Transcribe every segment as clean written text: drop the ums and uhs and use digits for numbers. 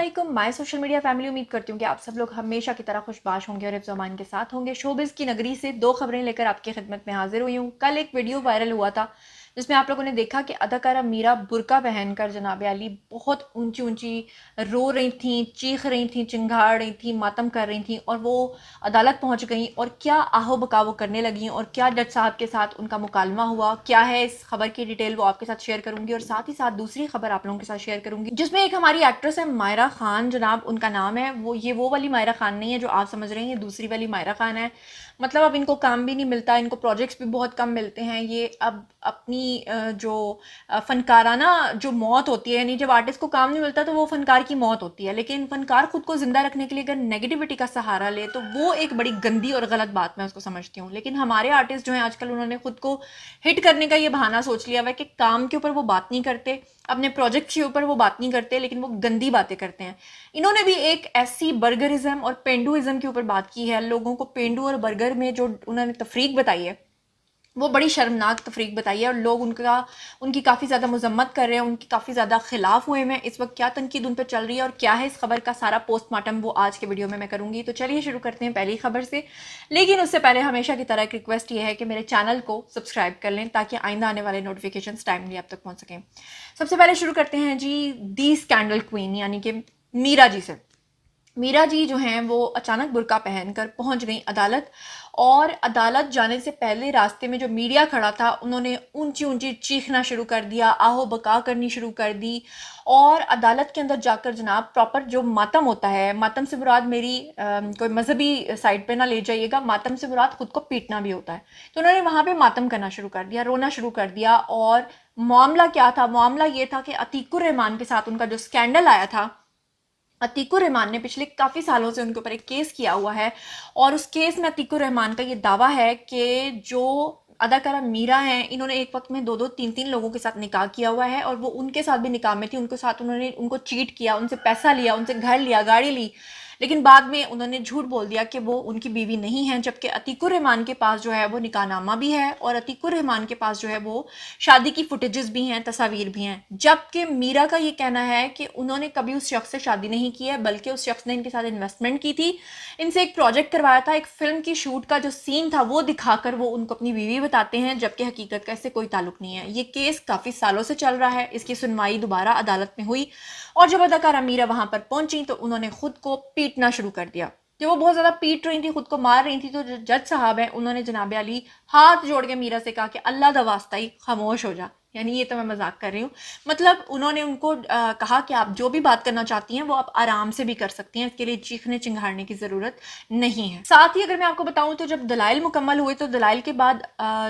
अस्सलामुअलैकुम my social media family. उम्मीद करती हूँ कि आप सब लोग हमेशा की तरह खुशबाश होंगे और हिफ्ज़-ओ-अमान के साथ होंगे। शोबिज़ की नगरी से दो खबरें लेकर आपकी खिदमत में हाजिर हुई हूँ। कल एक वीडियो वायरल हुआ था जिसमें आप लोगों ने देखा कि अदाकारा मीरा बुर्का पहनकर जनाब आली बहुत ऊंची ऊंची रो रही थी, चीख रही थी, चिंगाड़ रही थी, मातम कर रही थी और वो अदालत पहुंच गई और क्या आहो बकावो करने लगी और क्या जज साहब के साथ उनका मुकालमा हुआ, क्या है इस खबर की डिटेल वो आपके साथ शेयर करूंगी और साथ ही साथ दूसरी खबर आप लोगों के साथ शेयर करूंगी जिसमें एक हमारी एक्ट्रेस है मायरा खान, जनाब उनका नाम है। वो वाली मायरा खान नहीं है जो आप समझ रहे हैं, ये दूसरी वाली मायरा खान है। मतलब अब इनको काम भी नहीं मिलता, इनको प्रोजेक्ट्स भी बहुत कम मिलते हैं। ये अब अपनी जो फनकाराना जो मौत होती है, यानी जब आर्टिस्ट को काम नहीं मिलता तो वो फनकार की मौत होती है, लेकिन फनकार खुद को जिंदा रखने के लिए अगर नेगेटिविटी का सहारा ले तो वो एक बड़ी गंदी और गलत बात मैं उसको समझती हूँ। लेकिन हमारे आर्टिस्ट जो हैं आजकल, उन्होंने खुद को हिट करने का ये बहाना सोच लिया हुआ है कि काम के ऊपर वो बात नहीं करते, अपने प्रोजेक्ट के ऊपर वो बात नहीं करते, लेकिन वो गंदी बातें करते हैं। इन्होंने भी एक ऐसी बर्गरिज्म और पेंडुइज्म के ऊपर बात की है। लोगों को पेंडू और बर्गर में जो उन्होंने तफरीक बताई है वो बड़ी शर्मनाक तफरीक बताई है और लोग उनकी काफ़ी ज़्यादा मजम्मत कर रहे हैं, उनकी काफ़ी ज़्यादा खिलाफ हुए हैं। इस वक्त क्या तनकीद उन पर चल रही है और क्या है इस खबर का सारा पोस्टमार्टम, वो आज के वीडियो में मैं करूँगी। तो चलिए शुरू करते हैं पहली खबर से। लेकिन उससे पहले हमेशा की तरह एक रिक्वेस्ट ये है कि मेरे चैनल को सब्सक्राइब कर लें ताकि आइंदा आने वाले नोटिफिकेशन टाइमली आप तक पहुँच सकें। सबसे पहले शुरू करते हैं जी दी स्कैंडल क्वीन यानी कि मीरा जी से। मीरा जी जो हैं वो अचानक बुर्का पहनकर पहुंच गई अदालत, और अदालत जाने से पहले रास्ते में जो मीडिया खड़ा था उन्होंने ऊंची ऊंची चीखना शुरू कर दिया, आहो बका करनी शुरू कर दी। और अदालत के अंदर जाकर जनाब प्रॉपर जो मातम होता है, मातम से मुराद मेरी कोई मजहबी साइड पे ना ले जाइएगा, मातम से मुराद खुद को पीटना भी होता है। तो उन्होंने वहाँ पे मातम करना शुरू कर दिया, रोना शुरू कर दिया। और मामला क्या था? मामला ये था कि अतीकुर रहमान के साथ उनका जो स्कैंडल आया था, अतीकुर रहमान ने पिछले काफ़ी सालों से उनके ऊपर एक केस किया हुआ है और उस केस में अतीकुर रहमान का ये दावा है कि जो अदाकारा मीरा हैं इन्होंने एक वक्त में दो दो तीन तीन लोगों के साथ निकाह किया हुआ है और वो उनके साथ भी निकाह में थी, उनके साथ उन्होंने उनको चीट किया, उनसे पैसा लिया, उनसे घर लिया, गाड़ी ली, लेकिन बाद में उन्होंने झूठ बोल दिया कि वो उनकी बीवी नहीं है। जबकि अतीकुर रहमान के पास जो है वो निकाहनामा भी है और अतीकुर रहमान के पास जो है वो शादी की फुटेजेस भी हैं, तस्वीर भी हैं। जबकि मीरा का ये कहना है कि उन्होंने कभी उस शख्स से शादी नहीं की है, बल्कि उस शख्स ने इनके साथ इन्वेस्टमेंट की थी, इनसे एक प्रोजेक्ट करवाया था, एक फिल्म की शूट का जो सीन था वो दिखाकर वो उनको अपनी बीवी बताते हैं, जबकि हकीकत का इससे कोई ताल्लुक नहीं है। ये केस काफ़ी सालों से चल रहा है, इसकी सुनवाई दोबारा अदालत में हुई और जब अदाकारा मीरा वहां पर पहुंची तो उन्होंने खुद को पीटना शुरू कर दिया। जब वो बहुत ज़्यादा पीट रही थी, खुद को मार रही थी, तो जो जज साहब हैं उन्होंने जनाब अली हाथ जोड़ के मीरा से कहा कि अल्लाह दा वास्ता ही खामोश हो जा। यानी ये तो मैं मजाक कर रही हूँ, मतलब उन्होंने उनको कहा कि आप जो भी बात करना चाहती हैं वो आप आराम से भी कर सकती हैं, इसके लिए चीखने चिंघाड़ने की ज़रूरत नहीं है। साथ ही अगर मैं आपको बताऊं तो जब दलाइल मुकम्मल हुए तो दलाइल के बाद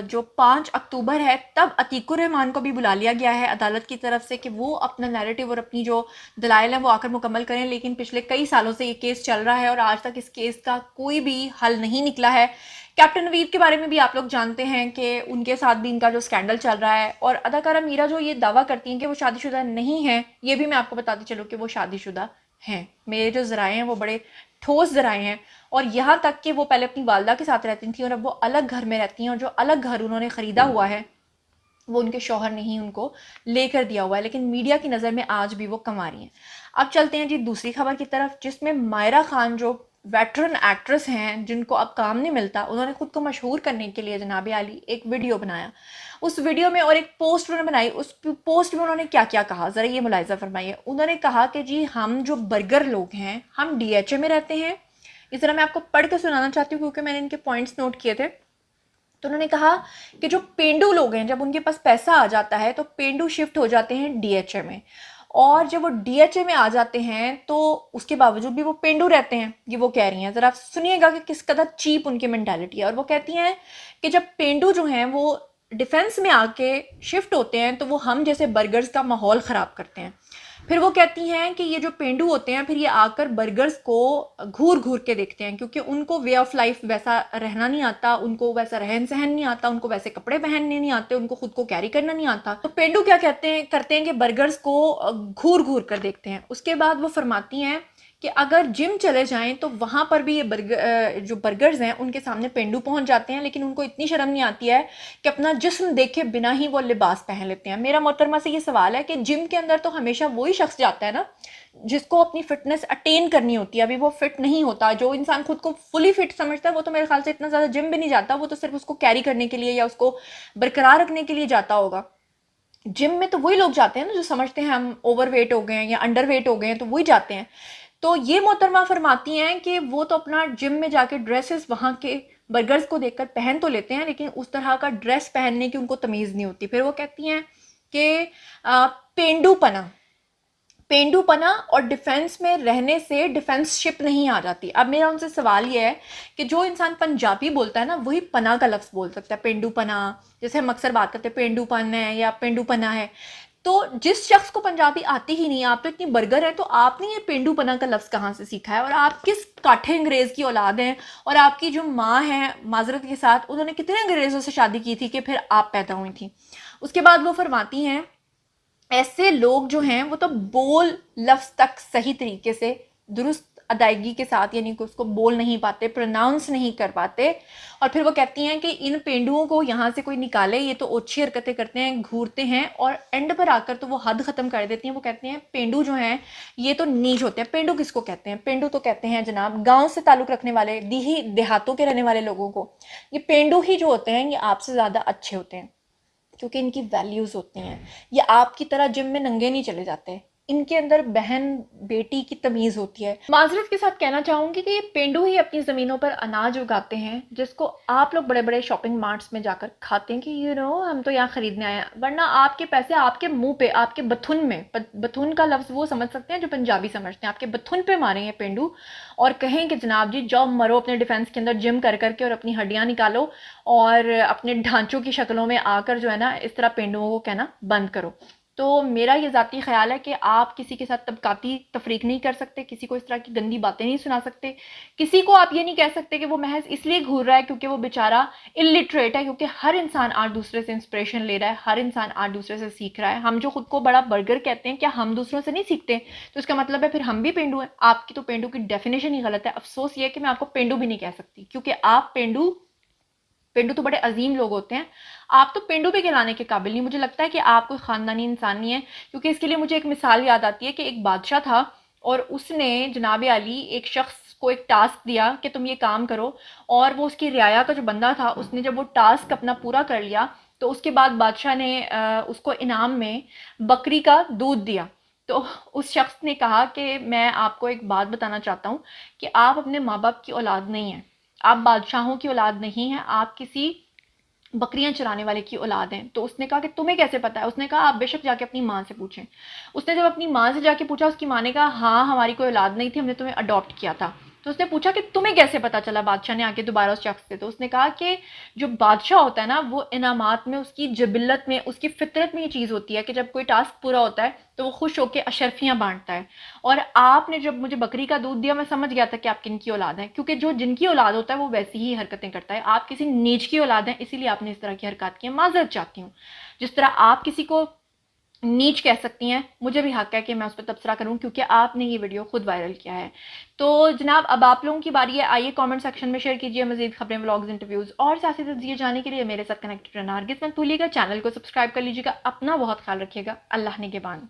जो 5 अक्टूबर है तब अतीकुर रहमान को भी बुला लिया गया है अदालत की तरफ से कि वो अपना नैरेटिव और अपनी जो दलाइल है वो आकर मुकम्मल करें। लेकिन पिछले कई सालों से ये केस चल रहा है और आज तक इस केस का कोई भी हल नहीं निकला है। कैप्टन नवीद के बारे में भी आप लोग जानते हैं कि उनके साथ भी इनका जो स्कैंडल चल रहा है, और अदाकारा मीरा जो ये दावा करती हैं कि वो शादीशुदा नहीं है, ये भी मैं आपको बताती चलूँ कि वो शादीशुदा हैं। मेरे जो ज़राए हैं वो बड़े ठोस ज़राए हैं और यहाँ तक कि वो पहले अपनी वालदा के साथ रहती थी और अब वो अलग घर में रहती हैं, और जो अलग घर उन्होंने ख़रीदा हुआ है वो उनके शौहर ने ही उनको लेकर दिया हुआ है, लेकिन मीडिया की नज़र में आज भी वो कमा रही हैं। अब चलते हैं जी दूसरी खबर की तरफ, जिसमें मायरा खान जो वेटरन एक्ट्रेस हैं जिनको अब काम नहीं मिलता, उन्होंने खुद को मशहूर करने के लिए जनाब आली एक वीडियो बनाया। उस वीडियो में और एक पोस्ट उन्होंने बनाई, उस पोस्ट में उन्होंने क्या क्या कहा ज़रा ये मुलाहिजा फरमाइए। उन्होंने कहा कि जी हम जो बर्गर लोग हैं हम DHA में रहते हैं। इस तरह मैं आपको पढ़ के सुनाना चाहती हूँ क्योंकि मैंने इनके पॉइंट्स नोट किए थे। तो उन्होंने कहा कि जो पेंडू लोग हैं जब उनके पास पैसा आ जाता है तो पेंडू शिफ्ट हो जाते हैं DHA में, और जब वो DHA में आ जाते हैं तो उसके बावजूद भी वो पेंडू रहते हैं। ये वो कह रही हैं, ज़रा आप सुनिएगा कि किस कदर चीप उनकी मेंटालिटी है। और वो कहती हैं कि जब पेंडू जो हैं वो डिफेंस में आके शिफ्ट होते हैं तो वो हम जैसे बर्गर्स का माहौल ख़राब करते हैं। फिर वो कहती हैं कि ये जो पेंडू होते हैं फिर ये आकर बर्गर्स को घूर घूर के देखते हैं क्योंकि उनको वे ऑफ लाइफ वैसा रहना नहीं आता, उनको वैसा रहन सहन नहीं आता, उनको वैसे कपड़े पहनने नहीं आते, उनको खुद को कैरी करना नहीं आता। तो पेंडू क्या करते हैं कि बर्गर्स को घूर घूर कर देखते हैं। उसके बाद वो फरमाती हैं कि अगर जिम चले जाएं तो वहाँ पर भी ये जो बर्गर्स हैं उनके सामने पेंडू पहुँच जाते हैं, लेकिन उनको इतनी शर्म नहीं आती है कि अपना जिस्म देखे बिना ही वो लिबास पहन लेते हैं। मेरा मोहतरमा से ये सवाल है कि जिम के अंदर तो हमेशा वही शख्स जाता है ना جس کو اپنی فٹنس اٹین کرنی ہوتی ہے ابھی وہ فٹ نہیں ہوتا. جو انسان خود کو فلی فٹ سمجھتا ہے وہ تو میرے خیال سے اتنا زیادہ جم بھی نہیں جاتا, وہ تو صرف اس کو کیری کرنے کے لیے یا اس کو برقرار رکھنے کے لیے جاتا ہوگا. جم میں تو وہی لوگ جاتے ہیں نا جو سمجھتے ہیں ہم اوور ویٹ ہو گئے ہیں یا انڈر ویٹ ہو گئے ہیں, تو وہی جاتے ہیں. تو یہ محترمہ فرماتی ہیں کہ وہ تو اپنا جم میں جا کے ڈریسز وہاں کے برگرز کو دیکھ کر پہن تو لیتے ہیں, لیکن اس طرح کا ڈریس پہننے کی ان کو تمیز نہیں ہوتی. پھر وہ کہتی ہیں کہ پینڈو پنا پینڈو پنا اور ڈیفنس میں رہنے سے ڈیفنس شپ نہیں آ جاتی. اب میرا ان سے سوال یہ ہے کہ جو انسان پنجابی بولتا ہے نا وہی پنا کا لفظ بول سکتا ہے, پینڈو پنا, جیسے ہم اکثر بات کرتے ہیں پینڈو پن ہے یا پینڈو پنا ہے. تو جس شخص کو پنجابی آتی ہی نہیں, آپ تو اتنی برگر ہے, تو آپ نے یہ پینڈو پنا کا لفظ کہاں سے سیکھا ہے, اور آپ کس کاٹھے انگریز کی اولاد ہیں, اور آپ کی جو ماں ہیں معذرت کے ساتھ انہوں نے کتنے انگریزوں سے شادی کی تھی کہ پھر آپ پیدا ہوئی تھیں. اس کے بعد وہ فرماتی ہیں ایسے لوگ جو ہیں وہ تو بول لفظ تک صحیح طریقے سے درست ادائیگی کے ساتھ یعنی کہ اس کو بول نہیں پاتے, پروناؤنس نہیں کر پاتے. اور پھر وہ کہتی ہیں کہ ان پینڈوؤں کو یہاں سے کوئی نکالے, یہ تو اوچھی حرکتیں کرتے ہیں, گھورتے ہیں, اور اینڈ پر آ کر تو وہ حد ختم کر دیتی ہیں. وہ کہتے ہیں پینڈو جو ہیں یہ تو نیچ ہوتے ہیں. پینڈو کس کو کہتے ہیں؟ پینڈو تو کہتے ہیں جناب گاؤں سے تعلق رکھنے والے, دیہی دیہاتوں کے رہنے والے لوگوں کو. یہ پینڈو ہی جو ہوتے ہیں یہ آپ سے زیادہ اچھے ہوتے ہیں کیونکہ ان کی ویلیوز ہوتی ہیں. یہ آپ کی طرح جم میں ننگے نہیں چلے جاتے, ان کے اندر بہن بیٹی کی تمیز ہوتی ہے. معذرت کے ساتھ کہنا چاہوں گی کہ یہ پینڈو ہی اپنی زمینوں پر اناج اگاتے ہیں جس کو آپ لوگ بڑے بڑے شاپنگ مارٹس میں جا کر کھاتے ہیں کہ ہم تو یہاں خریدنے آئے ہیں, ورنہ آپ کے پیسے آپ کے منہ پہ, آپ کے بتھن میں, بتھن کا لفظ وہ سمجھ سکتے ہیں جو پنجابی سمجھتے ہیں, آپ کے بتھن پہ مارے ہیں پینڈو اور کہیں کہ جناب جی جاؤ مرو اپنے ڈیفنس کے اندر جم کر کر کے اور اپنی ہڈیاں نکالو اور اپنے ڈھانچوں کی شکلوں میں آ کر جو ہے نا اس طرح پینڈوؤں کو کہنا بند کرو. تو میرا یہ ذاتی خیال ہے کہ آپ کسی کے ساتھ طبقاتی تفریق نہیں کر سکتے, کسی کو اس طرح کی گندی باتیں نہیں سنا سکتے, کسی کو آپ یہ نہیں کہہ سکتے کہ وہ محض اس لیے گھور رہا ہے کیونکہ وہ بیچارہ الٹریٹ ہے, کیونکہ ہر انسان آج دوسرے سے انسپریشن لے رہا ہے, ہر انسان آج دوسرے سے سیکھ رہا ہے. ہم جو خود کو بڑا برگر کہتے ہیں کیا ہم دوسروں سے نہیں سیکھتے؟ تو اس کا مطلب ہے پھر ہم بھی پینڈو ہیں. آپ کی تو پینڈو کی ڈیفینیشن ہی غلط ہے. افسوس یہ ہے کہ میں آپ کو پینڈو بھی نہیں کہہ سکتی کیونکہ آپ پینڈو تو بڑے عظیم لوگ ہوتے ہیں, آپ تو پینڈو پہ کہلانے کے قابل نہیں. مجھے لگتا ہے کہ آپ کوئی خاندانی انسان نہیں ہے, کیونکہ اس کے لیے مجھے ایک مثال یاد آتی ہے کہ ایک بادشاہ تھا اور اس نے جناب عالی ایک شخص کو ایک ٹاسک دیا کہ تم یہ کام کرو, اور وہ اس کی رعایا کا جو بندہ تھا اس نے جب وہ ٹاسک اپنا پورا کر لیا تو اس کے بعد بادشاہ نے اس کو انعام میں بکری کا دودھ دیا. تو اس شخص نے کہا کہ میں آپ کو ایک بات بتانا چاہتا ہوں کہ آپ اپنے ماں باپ کی اولاد نہیں ہیں, آپ بادشاہوں کی اولاد نہیں ہیں, آپ کسی بکریاں چرانے والے کی اولاد ہیں. تو اس نے کہا کہ تمہیں کیسے پتا ہے؟ اس نے کہا آپ بے شک جا کے اپنی ماں سے پوچھیں. اس نے جب اپنی ماں سے جا کے پوچھا, اس کی ماں نے کہا ہاں ہماری کوئی اولاد نہیں تھی, ہم نے تمہیں اڈاپٹ کیا تھا. تو اس نے پوچھا کہ تمہیں کیسے پتا چلا بادشاہ نے آ کے دوبارہ اس شخص سے؟ تو اس نے کہا کہ جو بادشاہ ہوتا ہے نا وہ انعامات میں, اس کی جبلت میں, اس کی فطرت میں یہ چیز ہوتی ہے کہ جب کوئی ٹاسک پورا ہوتا ہے تو وہ خوش ہو کے اشرفیاں بانٹتا ہے. اور آپ نے جب مجھے بکری کا دودھ دیا میں سمجھ گیا تھا کہ آپ کن کی اولاد ہیں, کیونکہ جو جن کی اولاد ہوتا ہے وہ ویسی ہی حرکتیں کرتا ہے. آپ کسی نیچ کی اولاد ہیں اسی لیے آپ نے اس طرح کی حرکات کی ہیں. معذرت چاہتی ہوں. جس طرح آپ کسی کو نیچ کہہ سکتی ہیں, مجھے بھی حق ہے کہ میں اس پہ تبصرہ کروں کیونکہ آپ نے یہ ویڈیو خود وائرل کیا ہے. تو جناب اب آپ لوگوں کی باری ہے, آئیے کامنٹ سیکشن میں شیئر کیجیے مزید خبریں, ولاگز, انٹرویوز اور سیاسی تجزیے جانے کے لیے میرے ساتھ کنیکٹڈ رہنا ہرگز مت بھولیے گا. چینل کو سبسکرائب کر لیجیے گا. اپنا بہت خیال رکھیے گا. اللہ نگہبان.